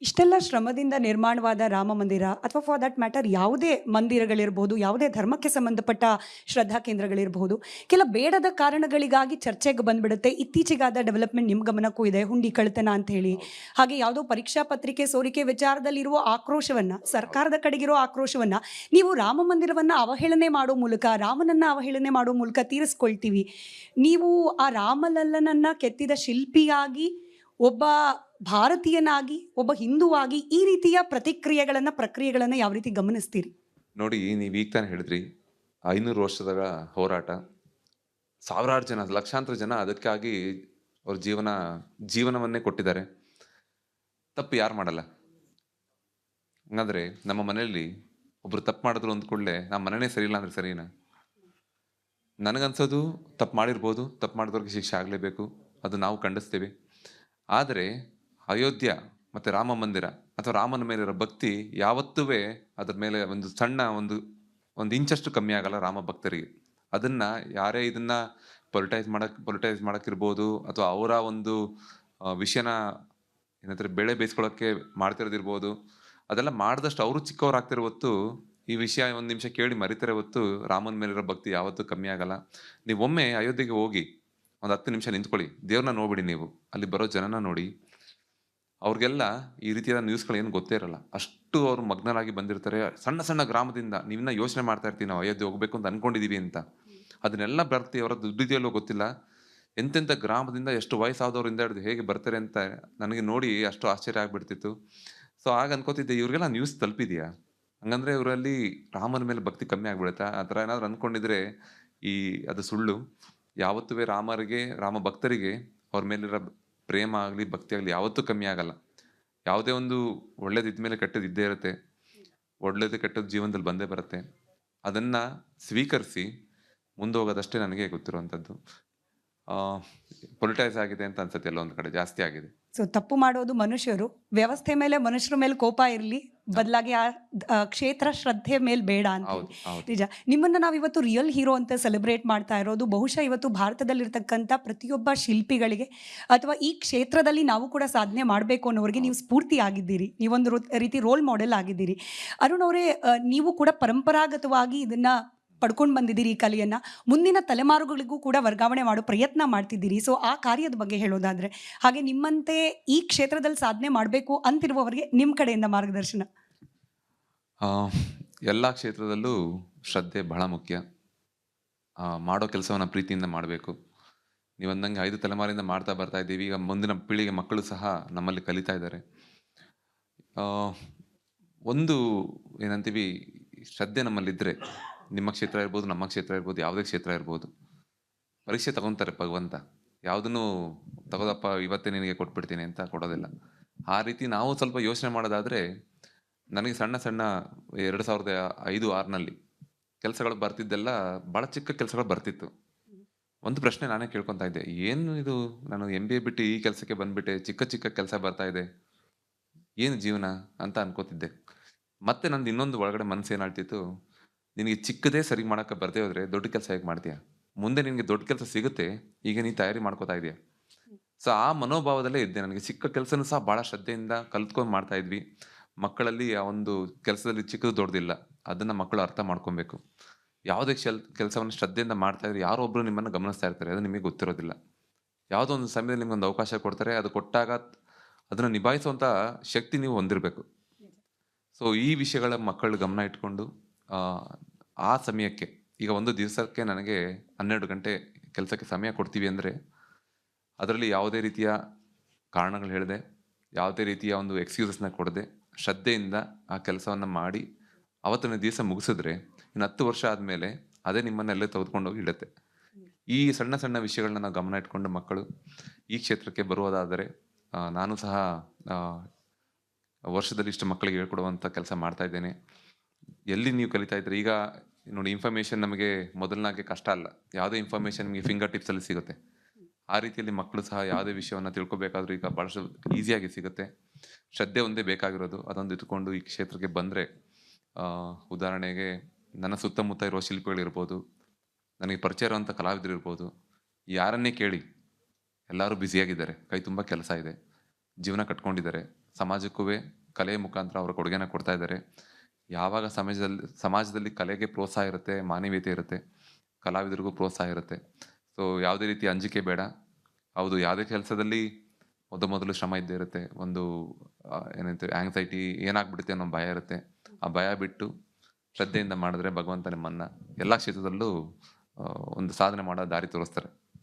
ಇಷ್ಟೆಲ್ಲ ಶ್ರಮದಿಂದ ನಿರ್ಮಾಣವಾದ ರಾಮ ಮಂದಿರ ಅಥವಾ ಫಾರ್ ದಟ್ ಮ್ಯಾಟರ್ ಯಾವುದೇ ಮಂದಿರಗಳಿರ್ಬೋದು, ಯಾವುದೇ ಧರ್ಮಕ್ಕೆ ಸಂಬಂಧಪಟ್ಟ ಶ್ರದ್ಧಾ ಕೇಂದ್ರಗಳಿರಬಹುದು, ಕೆಲ ಬೇಡದ ಕಾರಣಗಳಿಗಾಗಿ ಚರ್ಚೆಗೆ ಬಂದ್ಬಿಡುತ್ತೆ. ಇತ್ತೀಚೆಗಾದ ಡೆವಲಪ್‌ಮೆಂಟ್ ನಿಮ್ಮ ಗಮನಕ್ಕೂ ಇದೆ. ಹುಂಡಿ ಕಳ್ಳತನ ಅಂತ ಹೇಳಿ. ಹೌದು, ಹಾಗೆ ಯಾವುದೋ ಪರೀಕ್ಷಾ ಪತ್ರಿಕೆ ಸೋರಿಕೆ ವಿಚಾರದಲ್ಲಿರುವ ಆಕ್ರೋಶವನ್ನ, ಹೌದು. ಸರ್ಕಾರದ ಕಡೆಗಿರೋ ಆಕ್ರೋಶವನ್ನ ನೀವು ರಾಮ ಮಂದಿರವನ್ನ ಅವಹೇಳನೆ ಮಾಡೋ ಮೂಲಕ, ರಾಮನನ್ನ ಅವಹೇಳನೆ ಮಾಡೋ ಮೂಲಕ ತೀರಿಸ್ಕೊಳ್ತೀವಿ. ನೀವು ಆ ರಾಮಲಲ್ಲನನ್ನ ಕೆತ್ತಿದ ಶಿಲ್ಪಿಯಾಗಿ, ಒಬ್ಬ ಭಾರತೀಯನಾಗಿ, ಒಬ್ಬ ಹಿಂದುವಾಗಿ ಈ ರೀತಿಯ ಪ್ರತಿಕ್ರಿಯೆಗಳನ್ನ, ಪ್ರಕ್ರಿಯೆಗಳನ್ನ ಯಾವ ರೀತಿ ಗಮನಿಸ್ತೀರಿ? ನೋಡಿ, ನೀವು ಈಗ ತಾನೇ ಹೇಳಿದ್ರಿ, 500 ವರ್ಷದ ಹೋರಾಟ. ಸಾವಿರಾರು ಜನ, ಲಕ್ಷಾಂತರ ಜನ ಅದಕ್ಕಾಗಿ ಅವ್ರ ಜೀವನವನ್ನೇ ಕೊಟ್ಟಿದ್ದಾರೆ. ತಪ್ಪು ಯಾರು ಮಾಡಲ್ಲ? ಹಂಗಂದ್ರೆ ನಮ್ಮ ಮನೆಯಲ್ಲಿ ಒಬ್ರು ತಪ್ಪು ಮಾಡಿದ್ರು ಅಂದ ಕೂಡಲೇ ನಮ್ಮ ಮನೆನೇ ಸರಿ ಇಲ್ಲ ಅಂದ್ರೆ ಸರಿನಾ? ನನಗನ್ಸೋದು ತಪ್ಪು ಮಾಡಿರ್ಬೋದು, ತಪ್ಪು ಮಾಡಿದವ್ರಿಗೆ ಶಿಕ್ಷೆ ಆಗಲೇಬೇಕು, ಅದು ನಾವು ಖಂಡಿಸ್ತೀವಿ. ಆದರೆ ಅಯೋಧ್ಯ ಮತ್ತು ರಾಮ ಮಂದಿರ ಅಥವಾ ರಾಮನ ಮೇಲಿರೋ ಭಕ್ತಿ ಯಾವತ್ತೂ ಅದ್ರ ಮೇಲೆ ಒಂದು ಸಣ್ಣ ಒಂದು ಇಂಚಷ್ಟು ಕಮ್ಮಿ ಆಗಲ್ಲ ರಾಮ ಭಕ್ತರಿಗೆ. ಅದನ್ನ ಯಾರೇ ಇದನ್ನ ಪೊಲಿಟೈಸ್ ಮಾಡಕ್ಕಿರ್ಬೋದು, ಅಥವಾ ಅವರ ಒಂದು ವಿಷಯನ ಏನಂತಾರೆ ಬೆಳೆ ಬೇಯಿಸ್ಕೊಳ್ಳೋಕ್ಕೆ ಮಾಡ್ತಿರೋದಿರ್ಬೋದು. ಅದೆಲ್ಲ ಮಾಡಿದಷ್ಟು ಅವರು ಚಿಕ್ಕವರಾಗ್ತಿರೋ ಹೊತ್ತು ಈ ವಿಷಯ ಒಂದು ನಿಮಿಷ ಕೇಳಿ ಮರಿತಾರೆ ಹೊತ್ತು ರಾಮನ ಮೇಲಿರೋ ಭಕ್ತಿ ಯಾವತ್ತೂ ಕಮ್ಮಿ ಆಗಲ್ಲ. ನೀವು ಒಮ್ಮೆ ಅಯೋಧ್ಯೆಗೆ ಹೋಗಿ ಒಂದು 10 ನಿಮಿಷ ನಿಂತ್ಕೊಳ್ಳಿ, ದೇವ್ರನ್ನ ನೋಡ್ಬಿಡಿ. ನೀವು ಅಲ್ಲಿ ಬರೋ ಜನನ ನೋಡಿ. ಅವ್ರಿಗೆಲ್ಲ ಈ ರೀತಿಯಾದ ನ್ಯೂಸ್ಗಳು ಏನು ಗೊತ್ತೇ ಇರಲ್ಲ. ಅಷ್ಟು ಅವರು ಮಗ್ನರಾಗಿ ಬಂದಿರ್ತಾರೆ. ಸಣ್ಣ ಸಣ್ಣ ಗ್ರಾಮದಿಂದ ನೀವಿನ್ನ ಯೋಚನೆ ಮಾಡ್ತಾ ಇರ್ತೀವಿ, ನಾವು ಅಯೋಧ್ಯೆ ಹೋಗ್ಬೇಕು ಅಂತ ಅನ್ಕೊಂಡಿದೀವಿ ಅಂತ. ಅದನ್ನೆಲ್ಲ ಬರ್ತಿ ಅವರ ದುಡ್ಡಿದೆಯಲ್ಲೋ ಗೊತ್ತಿಲ್ಲ. ಎಂತೆಂಥ ಗ್ರಾಮದಿಂದ ಎಷ್ಟು ವಯಸ್ಸಾದವರಿಂದ ಹಿಡಿದು ಹೇಗೆ ಬರ್ತಾರೆ ಅಂತ ನನಗೆ ನೋಡಿ ಅಷ್ಟು ಆಶ್ಚರ್ಯ ಆಗ್ಬಿಡ್ತಿತ್ತು. ಸೊ ಆಗ ಅನ್ಕೋತಿದ್ದೆ, ಇವ್ರಿಗೆಲ್ಲ ನ್ಯೂಸ್ ತಲುಪಿದ್ಯಾ? ಹಂಗಂದ್ರೆ ಇವರಲ್ಲಿ ರಾಮನ ಮೇಲೆ ಭಕ್ತಿ ಕಮ್ಮಿ ಆಗ್ಬಿಡುತ್ತಾ? ಆ ಥರ ಏನಾದ್ರು ಅನ್ಕೊಂಡಿದ್ರೆ ಅದು ಸುಳ್ಳು. ಯಾವತ್ತೂ ರಾಮ ಭಕ್ತರಿಗೆ ಅವ್ರ ಮೇಲಿರೋ ಪ್ರೇಮ ಆಗಲಿ ಭಕ್ತಿ ಆಗಲಿ ಯಾವತ್ತೂ ಕಮ್ಮಿ ಆಗಲ್ಲ. ಯಾವುದೇ ಒಂದು ಒಳ್ಳೇದಿದ್ಮೇಲೆ ಕೆಟ್ಟದ್ದು ಇದ್ದೇ ಇರುತ್ತೆ. ಒಳ್ಳೇದು ಕೆಟ್ಟದ್ದು ಜೀವನದಲ್ಲಿ ಬಂದೇ ಬರುತ್ತೆ. ಅದನ್ನ ಸ್ವೀಕರಿಸಿ ಮುಂದೋಗೋದಷ್ಟೇ ನನಗೆ ಗೊತ್ತಿರುವಂಥದ್ದು. ಪೊಲಿಟೈಸ್ ಆಗಿದೆ ಅಂತ ಅನ್ಸುತ್ತೆ, ಎಲ್ಲೋ ಒಂದ್ ಕಡೆ ಜಾಸ್ತಿ ಆಗಿದೆ. ಸೊ ತಪ್ಪು ಮಾಡೋದು ಮನುಷ್ಯರು. ವ್ಯವಸ್ಥೆ ಮೇಲೆ ಮನುಷ್ಯರ ಮೇಲೆ ಕೋಪ ಇರಲಿ, ಬದಲಾಗಿ ಆ ಕ್ಷೇತ್ರ ಶ್ರದ್ಧೆ ಮೇಲೆ ಬೇಡ ಅಂತ ಹೇಳಿ. ಹೌದು, ಹೌದು. ನಿಜ. ನಿಮ್ಮನ್ನ ನಾವಿವತ್ತು ರಿಯಲ್ ಹೀರೋ ಅಂತ ಸೆಲೆಬ್ರೇಟ್ ಮಾಡ್ತಾ ಇರೋದು ಬಹುಶಃ ಇವತ್ತು ಭಾರತದಲ್ಲಿರ್ತಕ್ಕಂಥ ಪ್ರತಿಯೊಬ್ಬ ಶಿಲ್ಪಿಗಳಿಗೆ ಅಥವಾ ಈ ಕ್ಷೇತ್ರದಲ್ಲಿ ನಾವು ಕೂಡ ಸಾಧನೆ ಮಾಡಬೇಕು ಅನ್ನೋರಿಗೆ ನೀವು ಸ್ಫೂರ್ತಿ ಆಗಿದ್ದೀರಿ. ನೀವೊಂದು ರೀತಿ ರೋಲ್ ಮಾಡೆಲ್ ಆಗಿದ್ದೀರಿ. ಅರುಣ್ ಅವರೇ, ನೀವು ಕೂಡ ಪರಂಪರಾಗತವಾಗಿ ಇದನ್ನ ಪಡ್ಕೊಂಡು ಬಂದಿದ್ದೀರಿ ಈ ಕಲೆಯನ್ನ. ಮುಂದಿನ ತಲೆಮಾರುಗಳಿಗೂ ಕೂಡ ವರ್ಗಾವಣೆ ಮಾಡೋ ಪ್ರಯತ್ನ ಮಾಡ್ತಿದ್ದೀರಿ. ಸೊ ಆ ಕಾರ್ಯದ ಬಗ್ಗೆ ಹೇಳೋದಾದ್ರೆ, ಹಾಗೆ ನಿಮ್ಮಂತೆ ಈ ಕ್ಷೇತ್ರದಲ್ಲಿ ಸಾಧನೆ ಮಾಡಬೇಕು ಅಂತಿರುವವರಿಗೆ ನಿಮ್ಮ ಕಡೆಯಿಂದ ಮಾರ್ಗದರ್ಶನ. ಎಲ್ಲ ಕ್ಷೇತ್ರದಲ್ಲೂ ಶ್ರದ್ಧೆ ಬಹಳ ಮುಖ್ಯ. ಮಾಡೋ ಕೆಲಸವನ್ನ ಪ್ರೀತಿಯಿಂದ ಮಾಡಬೇಕು. ನೀವು ಅಂದಂಗೆ 5 ತಲೆಮಾರಿಂದ ಮಾಡ್ತಾ ಬರ್ತಾ ಇದ್ದೀವಿ. ಈಗ ಮುಂದಿನ ಪೀಳಿಗೆ ಮಕ್ಕಳು ಸಹ ನಮ್ಮಲ್ಲಿ ಕಲಿತಾ ಇದ್ದಾರೆ. ಒಂದು ಏನಂತೀವಿ, ಶ್ರದ್ಧೆ ನಮ್ಮಲ್ಲಿದ್ದರೆ, ನಿಮ್ಮ ಕ್ಷೇತ್ರ ಇರ್ಬೋದು, ನಮ್ಮ ಕ್ಷೇತ್ರ ಇರ್ಬೋದು, ಯಾವುದೇ ಕ್ಷೇತ್ರ ಇರ್ಬೋದು, ಪರೀಕ್ಷೆ ತಗೊಂತಾರೆ ಭಗವಂತ. ಯಾವುದನ್ನು ತಗೋದಪ್ಪ ಇವತ್ತೇ ನಿನಗೆ ಕೊಟ್ಬಿಡ್ತೀನಿ ಅಂತ ಕೊಡೋದಿಲ್ಲ. ಆ ರೀತಿ ನಾವು ಸ್ವಲ್ಪ ಯೋಚನೆ ಮಾಡೋದಾದ್ರೆ, ನನಗೆ ಸಣ್ಣ ಸಣ್ಣ 2005-6ನಲ್ಲಿ ಕೆಲಸಗಳು ಬರ್ತಿದ್ದೆಲ್ಲ ಬಹಳ ಚಿಕ್ಕ ಕೆಲಸಗಳು ಬರ್ತಿತ್ತು. ಒಂದು ಪ್ರಶ್ನೆ ನಾನೇ ಕೇಳ್ಕೊತಾ ಇದ್ದೆ, ಏನು ಇದು, ನಾನು MBA ಬಿಟ್ಟು ಈ ಕೆಲಸಕ್ಕೆ ಬಂದ್ಬಿಟ್ಟೆ, ಚಿಕ್ಕ ಚಿಕ್ಕ ಕೆಲಸ ಬರ್ತಾ ಇದೆ, ಏನು ಜೀವನ ಅಂತ ಅನ್ಕೋತಿದ್ದೆ. ಮತ್ತೆ ನಂದು ಇನ್ನೊಂದು ಒಳಗಡೆ ಮನಸ್ಸು ಏನಾಳ್ತಿತ್ತು, ನಿನಗೆ ಚಿಕ್ಕದೇ ಸರಿ ಮಾಡಕ್ಕೆ ಬರ್ದೇ ಹೋದ್ರೆ ದೊಡ್ಡ ಕೆಲಸ ಹೇಗೆ ಮಾಡ್ತೀಯ? ಮುಂದೆ ನಿನಗೆ ದೊಡ್ಡ ಕೆಲಸ ಸಿಗುತ್ತೆ, ಈಗ ನೀ ತಯಾರಿ ಮಾಡ್ಕೋತಾ ಇದೀಯ. ಸೊ ಆ ಮನೋಭಾವದಲ್ಲೇ ಇದ್ದೆ. ನನಗೆ ಚಿಕ್ಕ ಕೆಲಸನೂ ಸಹ ಬಹಳ ಶ್ರದ್ಧೆಯಿಂದ ಕಲ್ತ್ಕೊಂಡು ಮಾಡ್ತಾ ಇದ್ವಿ. ಮಕ್ಕಳಲ್ಲಿ ಆ ಒಂದು ಕೆಲಸದಲ್ಲಿ ಚಿಕ್ಕದು ದೊಡ್ಡದಿಲ್ಲ, ಅದನ್ನ ಮಕ್ಕಳು ಅರ್ಥ ಮಾಡ್ಕೊಬೇಕು. ಯಾವುದೇ ಕೆಲಸವನ್ನು ಶ್ರದ್ಧೆಯಿಂದ ಮಾಡ್ತಾ ಇದ್ರೆ ಯಾರೋ ಒಬ್ರು ನಿಮ್ಮನ್ನು ಗಮನಿಸ್ತಾ ಇರ್ತಾರೆ, ಅದು ನಿಮಗೆ ಗೊತ್ತಿರೋದಿಲ್ಲ. ಯಾವುದೋ ಒಂದು ಸಮಯದಲ್ಲಿ ನಿಮ್ಗೊಂದು ಅವಕಾಶ ಕೊಡ್ತಾರೆ, ಅದು ಕೊಟ್ಟಾಗ ಅದನ್ನ ನಿಭಾಯಿಸುವಂತ ಶಕ್ತಿ ನೀವು ಹೊಂದಿರಬೇಕು. ಸೊ ಈ ವಿಷಯಗಳ ಮಕ್ಕಳು ಗಮನ ಇಟ್ಕೊಂಡು ಆ ಸಮಯಕ್ಕೆ, ಈಗ ಒಂದು ದಿವಸಕ್ಕೆ ನನಗೆ 12 ಗಂಟೆ ಕೆಲಸಕ್ಕೆ ಸಮಯ ಕೊಡ್ತೀವಿ ಅಂದರೆ, ಅದರಲ್ಲಿ ಯಾವುದೇ ರೀತಿಯ ಕಾರಣಗಳು ಹೇಳದೆ, ಯಾವುದೇ ರೀತಿಯ ಒಂದು ಎಕ್ಸ್ಕ್ಯೂಸಸ್ನ ಕೊಡದೆ, ಶ್ರದ್ಧೆಯಿಂದ ಆ ಕೆಲಸವನ್ನು ಮಾಡಿ ಅವತ್ತಿನ ದಿವಸ ಮುಗಿಸಿದ್ರೆ, ಇನ್ನು 10 ವರ್ಷ ಆದಮೇಲೆ ಅದೇ ನಿಮ್ಮನ್ನೆಲ್ಲೇ ತೆಗೆದುಕೊಂಡೋಗಿ ಇಡುತ್ತೆ. ಈ ಸಣ್ಣ ಸಣ್ಣ ವಿಷಯಗಳನ್ನ ನಾವು ಗಮನ ಇಟ್ಕೊಂಡು ಮಕ್ಕಳು ಈ ಕ್ಷೇತ್ರಕ್ಕೆ ಬರುವುದಾದರೆ, ನಾನು ಸಹ ವರ್ಷದಲ್ಲಿ ಇಷ್ಟು ಮಕ್ಕಳಿಗೆ ಹೇಳ್ಕೊಡುವಂಥ ಕೆಲಸ ಮಾಡ್ತಾ ಇದ್ದೇನೆ. ಎಲ್ಲಿ ನೀವು ಕಲಿತಾ ಇದ್ರೆ, ಈಗ ನೋಡಿ, ಇನ್ಫಾರ್ಮೇಶನ್ ನಮಗೆ ಮೊದಲನಾಗೆ ಕಷ್ಟ ಅಲ್ಲ. ಯಾವುದೇ ಇನ್ಫಾರ್ಮೇಶನ್ ನಿಮಗೆ ಫಿಂಗರ್ ಟಿಪ್ಸ್ ಅಲ್ಲಿ ಸಿಗುತ್ತೆ. ಆ ರೀತಿಯಲ್ಲಿ ಮಕ್ಕಳು ಸಹ ಯಾವುದೇ ವಿಷಯವನ್ನು ತಿಳ್ಕೊಬೇಕಾದ್ರೂ ಈಗ ಬಹಳಷ್ಟು ಈಸಿಯಾಗಿ ಸಿಗುತ್ತೆ. ಶ್ರದ್ಧೆ ಒಂದೇ ಬೇಕಾಗಿರೋದು. ಅದೊಂದು ಇಟ್ಕೊಂಡು ಈ ಕ್ಷೇತ್ರಕ್ಕೆ ಬಂದರೆ, ಉದಾಹರಣೆಗೆ ನನ್ನ ಸುತ್ತಮುತ್ತ ಇರುವ ಶಿಲ್ಪಿಗಳಿರ್ಬೋದು, ನನಗೆ ಪರಿಚಯ ಇರುವಂಥ ಕಲಾವಿದರು ಇರ್ಬೋದು, ಯಾರನ್ನೇ ಕೇಳಿ ಎಲ್ಲರೂ ಬ್ಯುಸಿಯಾಗಿದ್ದಾರೆ, ಕೈ ತುಂಬ ಕೆಲಸ ಇದೆ. ಜೀವನ ಕಟ್ಕೊಂಡಿದ್ದಾರೆ. ಸಮಾಜಕ್ಕೂ ಕಲೆಯ ಮುಖಾಂತರ ಅವರ ಕೊಡುಗೆನ ಕೊಡ್ತಾ ಇದ್ದಾರೆ. ಯಾವಾಗ ಸಮಾಜದಲ್ಲಿ ಕಲೆಗೆ ಪ್ರೋತ್ಸಾಹ ಇರುತ್ತೆ, ಮಾನವೀಯತೆ ಇರುತ್ತೆ, ಕಲಾವಿದರಿಗೂ ಪ್ರೋತ್ಸಾಹ ಇರುತ್ತೆ. ಸೊ ಯಾವುದೇ ರೀತಿ ಅಂಜಿಕೆ ಬೇಡ. ಹೌದು, ಯಾವುದೇ ಕೆಲಸದಲ್ಲಿ ಮೊದಲು ಶ್ರಮ ಇದ್ದೇ ಇರುತ್ತೆ. ಒಂದು ಏನಂತೀವಿ ಆಂಗ್ಸೈಟಿ ಏನಾಗ್ಬಿಡುತ್ತೆ ಅನ್ನೋ ಭಯ ಇರುತ್ತೆ. ಆ ಭಯ ಬಿಟ್ಟು ಶ್ರದ್ಧೆಯಿಂದ ಮಾಡಿದ್ರೆ ಭಗವಂತ ನಿಮ್ಮನ್ನ ಎಲ್ಲ ಕ್ಷೇತ್ರದಲ್ಲೂ ಒಂದು ಸಾಧನೆ ಮಾಡೋ ದಾರಿ ತೋರಿಸ್ತಾರೆ.